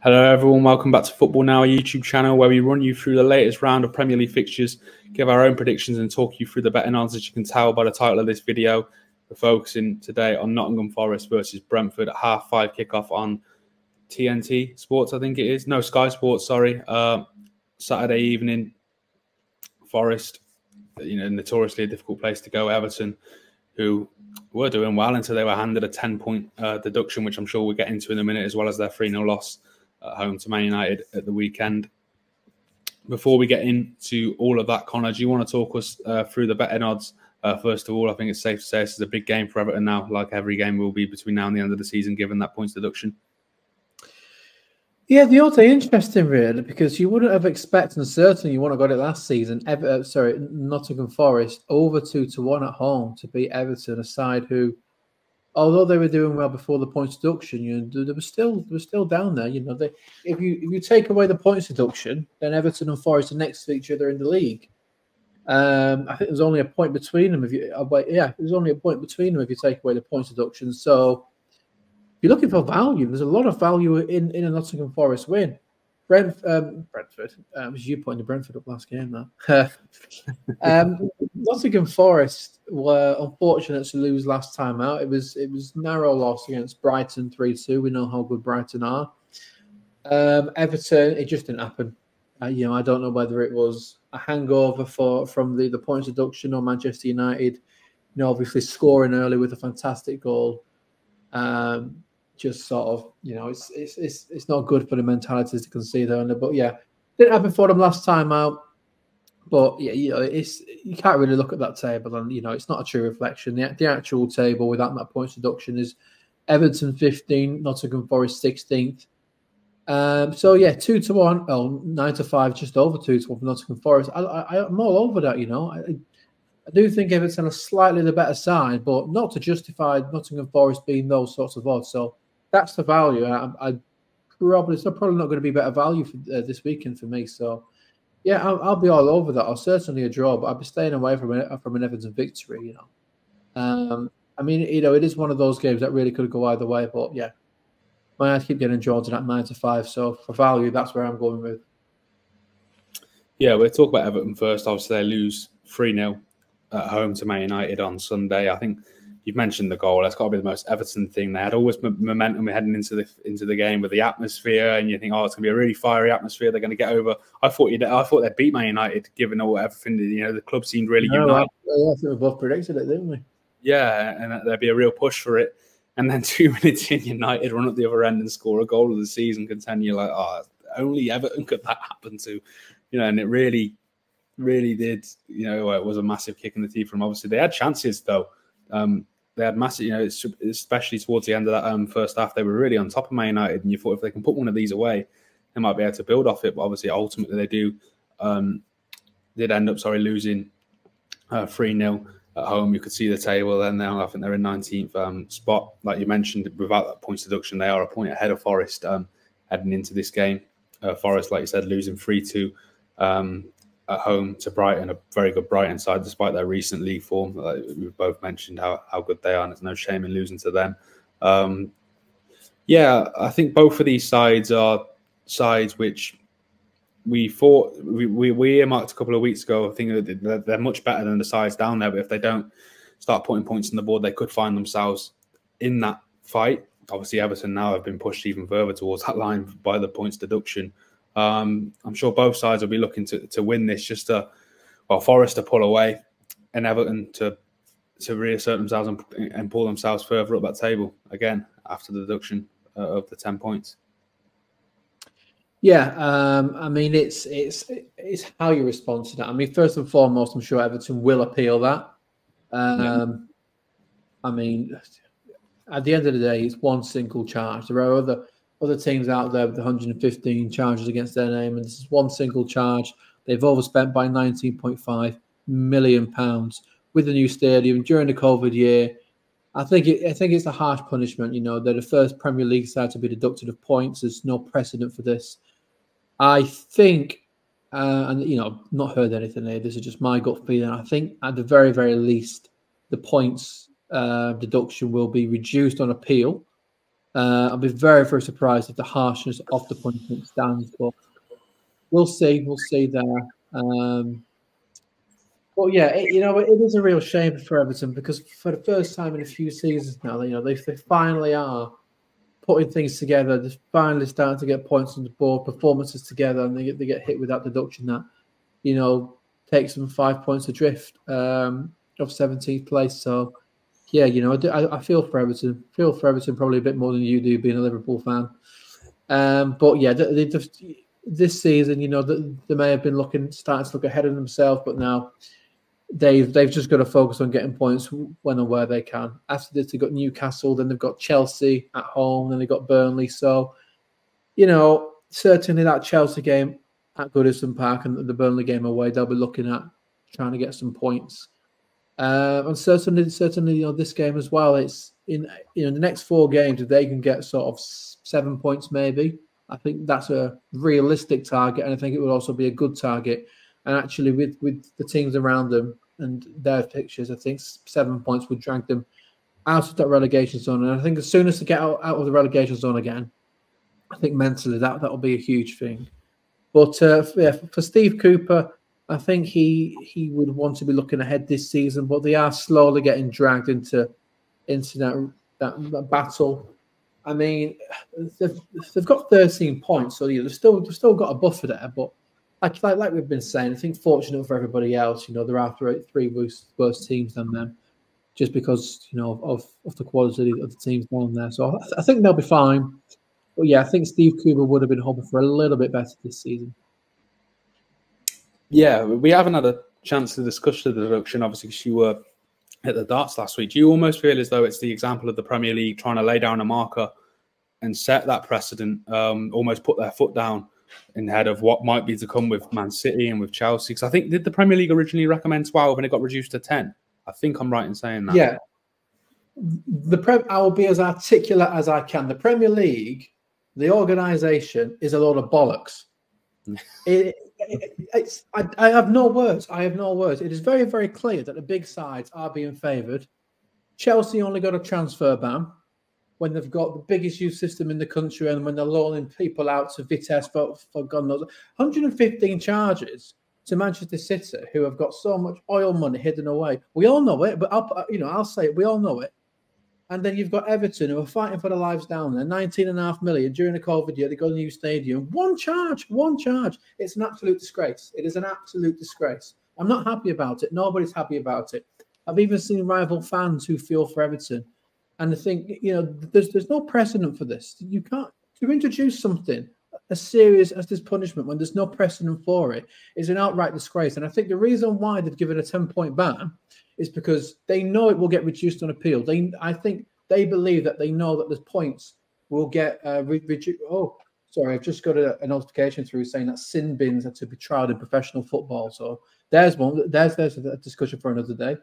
Hello everyone, welcome back to Football Now, a YouTube channel where we run you through the latest round of Premier League fixtures, give our own predictions and talk you through the betting odds. As you can tell by the title of this video, we're focusing today on Nottingham Forest versus Brentford at 5:30 kickoff on TNT Sports, I think it is. No, Sky Sports, sorry. Saturday evening. Forest, notoriously a difficult place to go. Everton, who were doing well until they were handed a 10-point deduction, which I'm sure we'll get into in a minute, as well as their 3-0 loss at home to Man United at the weekend. Before we get into all of that, Connor, do you want to talk us through the betting odds? First of all, I think it's safe to say this is a big game for Everton now, like every game will be between now and the end of the season, given that points deduction. Yeah, the odds are interesting, really, because you wouldn't have expected, and certainly you wouldn't have got it last season, Nottingham Forest over 2-1 at home to beat Everton, a side who, although they were doing well before the points deduction, they were still down there. If you take away the points deduction, then Everton and Forest are next to each other in the league. I think there's only a point between them. There's only a point between them if you take away the points deduction. So if you're looking for value, there's a lot of value in a Nottingham Forest win. Brentford, was you putting the Brentford up last game now? Nottingham Forest were unfortunate to lose last time out. It was narrow loss against Brighton 3-2. We know how good Brighton are. Everton, it just didn't happen. I don't know whether it was a hangover from the points deduction or Manchester United. Obviously scoring early with a fantastic goal. Just sort of, it's not good for the mentalities to concede early. But yeah, didn't happen for them last time out. But yeah, you can't really look at that table, and it's not a true reflection. The actual table without that points deduction is Everton 15th, Nottingham Forest 16th. So yeah, 2-1, 9-5, just over 2-1 for Nottingham Forest. I'm all over that. I do think Everton are slightly the better side, but not to justify Nottingham Forest being those sorts of odds. So that's the value. It's probably not going to be better value for this weekend for me. So yeah, I'll be all over that. I'll certainly a draw, but I'll be staying away from an Everton victory. It is one of those games that really could go either way. But yeah, I keep getting drawn to that 9-5. So for value, that's where I'm going with. Yeah, we'll talk about Everton first. Obviously, they lose 3-0 at home to Man United on Sunday. I think you've mentioned the goal. That's got to be the most Everton thing. They had always momentum heading into the game with the atmosphere, and you think, it's going to be a really fiery atmosphere. They're going to get over. I thought they'd beat Man United, given everything. The club seemed really united. I think we both predicted it, didn't we? Yeah, and there'd be a real push for it. And then 2 minutes in, United run up the other end and score a goal of the season. Contend, you're like, only Everton could that happen to, and it really did. It was a massive kick in the teeth from. Obviously, they had chances though. They had massive, especially towards the end of that first half, they were really on top of Man United, and you thought if they can put one of these away, they might be able to build off it. But obviously, ultimately, they did end up losing 3-0 at home. You could see the table, and now I think they're in 19th spot, like you mentioned. Without that points deduction, they are a point ahead of Forest heading into this game. Forest, like you said, losing 3-2. At home to Brighton, a very good Brighton side, despite their recent league form. We've both mentioned how good they are, and there's no shame in losing to them. I think both of these sides are sides which we thought we earmarked a couple of weeks ago. I think they're much better than the sides down there, but if they don't start putting points on the board, they could find themselves in that fight. Obviously, Everton now have been pushed even further towards that line by the points deduction. I'm sure both sides will be looking to win this, just Forest to pull away and Everton to reassert themselves and pull themselves further up that table again after the deduction of the 10 points. Yeah, it's how you respond to that. First and foremost, I'm sure Everton will appeal that. At the end of the day, it's one single charge. There are other teams out there with 115 charges against their name, and this is one single charge. They've overspent by £19.5 million with the new stadium during the COVID year. I think it's a harsh punishment. They're the first Premier League side to be deducted of points. There's no precedent for this. I think, not heard anything here. This is just my gut feeling. I think at the very, very least, the points deduction will be reduced on appeal. I'll be very, very surprised if the harshness of the punishment stands, but we'll see. We'll see there. But yeah, it is a real shame for Everton because for the first time in a few seasons now, they finally are putting things together. They're finally starting to get points on the board, performances together, and they get hit with that deduction that takes them 5 points adrift of 17th place. So yeah, I feel for Everton. Feel for Everton probably a bit more than you do, being a Liverpool fan. But yeah, this season, they may have been starting to look ahead of themselves, but now they've just got to focus on getting points when and where they can. After this, they've got Newcastle, then they've got Chelsea at home, then they've got Burnley. So, certainly that Chelsea game at Goodison Park and the Burnley game away, they'll be looking at trying to get some points. And certainly, this game as well. It's in the next 4 games, if they can get sort of 7 points, maybe. I think that's a realistic target, and I think it would also be a good target. And actually, with the teams around them and their fixtures, I think 7 points would drag them out of that relegation zone. And I think as soon as they get out of the relegation zone again, I think mentally that'll be a huge thing. But for Steve Cooper, I think he would want to be looking ahead this season. But they are slowly getting dragged into that battle. I mean, they've got 13 points, so they've still got a buffer there. But like we've been saying, I think fortunate for everybody else, there are three worse teams than them, just because of the quality of the teams down there. So I think they'll be fine. But yeah, I think Steve Cooper would have been hoping for a little bit better this season. Yeah, we haven't had a chance to discuss the deduction, obviously, because you were at the darts last week. Do you almost feel as though it's the example of the Premier League trying to lay down a marker and set that precedent, almost put their foot down in head of what might be to come with Man City and with Chelsea? Because I think, did the Premier League originally recommend 12 and it got reduced to 10? I think I'm right in saying that. Yeah. I will be as articulate as I can. The Premier League, the organisation, is a load of bollocks. I have no words. I have no words. It is very, very clear that the big sides are being favoured. Chelsea only got a transfer ban when they've got the biggest youth system in the country and when they're loaning people out to Vitesse for God knows 115 charges to Manchester City, who have got so much oil money hidden away. We all know it, but I'll say it. We all know it. And then you've got Everton, who are fighting for their lives down there. 19.5 million during the COVID year. They got a new stadium. One charge. It's an absolute disgrace. It is an absolute disgrace. I'm not happy about it. Nobody's happy about it. I've even seen rival fans who feel for Everton. And I think, there's no precedent for this. You can't, to introduce something as serious as this punishment when there's no precedent for it is an outright disgrace. And I think the reason why they've given a 10-point ban is because they know it will get reduced on appeal. I think they believe that they know that the points will get reduced. Oh, sorry, I've just got a notification through saying that sin bins are to be tried in professional football. So there's one. There's a discussion for another day.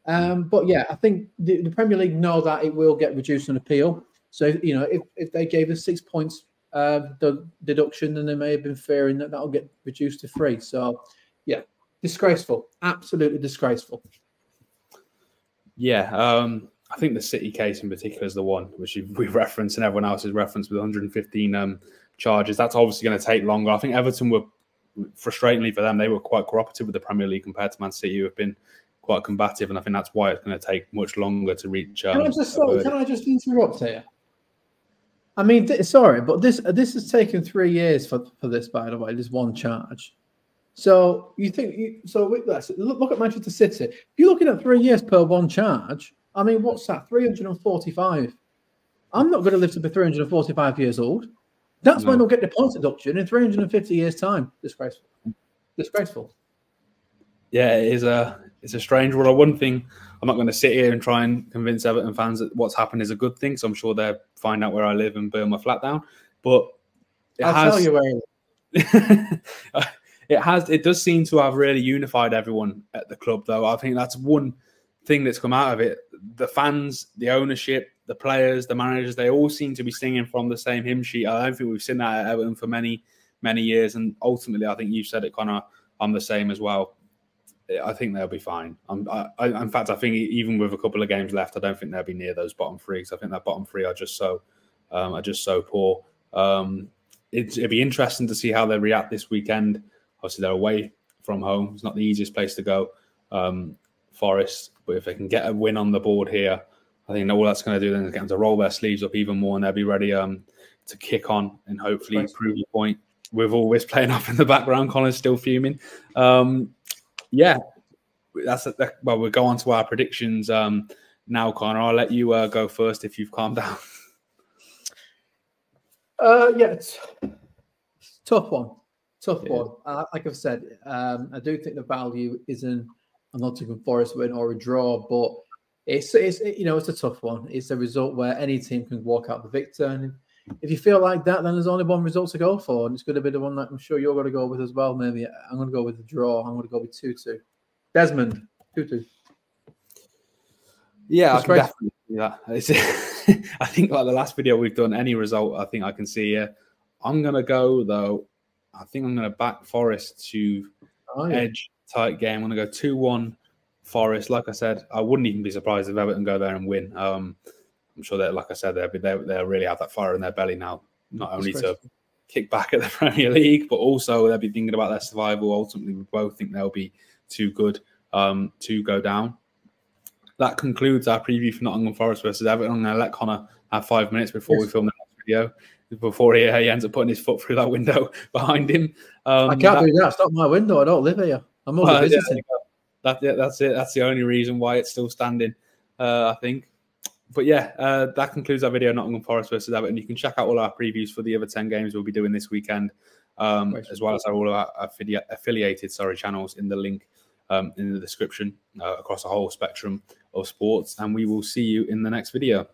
But yeah, I think the Premier League know that it will get reduced on appeal. So if they gave us 6 points the deduction, then they may have been fearing that that'll get reduced to 3. So yeah, disgraceful, absolutely disgraceful. Yeah, I think the City case in particular is the one which we reference and everyone else has referenced with 115 charges. That's obviously going to take longer. I think Everton were, frustratingly for them, they were quite cooperative with the Premier League compared to Man City, who have been quite combative, and I think that's why it's going to take much longer to reach. Can I just interrupt here? I mean, sorry, but this has taken 3 years for this, by the way, this one charge. So you think look at Manchester City. If you're looking at 3 years per one charge, I mean, what's that? 345. I'm not going to live to be 345 years old. That's when they'll get the points deduction in 350 years' time. Disgraceful. Disgraceful. Yeah, it's a strange rule. One thing, I'm not going to sit here and try and convince Everton fans that what's happened is a good thing. So I'm sure they'll find out where I live and burn my flat down. But I'll tell you where. It does seem to have really unified everyone at the club, though. I think that's one thing that's come out of it. The fans, the ownership, the players, the managers, they all seem to be singing from the same hymn sheet. I don't think we've seen that at Everton for many, many years. And ultimately, I think you said it, Connor, I'm the same as well. I think they'll be fine. In fact, I think even with a couple of games left, I don't think they'll be near those bottom 3. Because I think that bottom 3 are just so are just so poor. It'd be interesting to see how they react this weekend. Obviously, they're away from home. It's not the easiest place to go, Forest. But if they can get a win on the board here, I think all that's going to do then is get them to roll their sleeves up even more, and they'll be ready to kick on and hopefully prove the point. With all this playing up in the background, Colin's still fuming. Yeah, well, we'll go on to our predictions now, Connor. I'll let you go first if you've calmed down. Yeah, it's tough one. Like I've said, I do think the value is in a Nottingham Forest win or a draw, but it's a tough one. It's a result where any team can walk out the victor, and if you feel like that, then there's only one result to go for, and it's going to be the one that I'm sure you're going to go with as well. Maybe I'm going to go with the draw. I'm going to go with 2-2. Desmond, 2-2. Yeah, I can definitely do that. I think like the last video we've done, any result I think I can see here. I'm going to go, though, I think I'm going to back Forest to edge tight game. I'm going to go 2-1 Forest. Like I said, I wouldn't even be surprised if Everton go there and win. I'm sure that, like I said, they'll really have that fire in their belly now, not only to kick back at the Premier League, but also they'll be thinking about their survival. Ultimately, we both think they'll be too good to go down. That concludes our preview for Nottingham Forest versus Everton. I'm going to let Connor have 5 minutes before we film the next video, before he ends up putting his foot through that window behind him. I can't do that. It's not my window. I don't live here. I'm only visiting. That's it. That's the only reason why it's still standing, I think. But yeah, that concludes our video, Nottingham Forest versus Everton. You can check out all our previews for the other 10 games we'll be doing this weekend, as well as all of our affiliated channels in the link in the description across the whole spectrum of sports. And we will see you in the next video.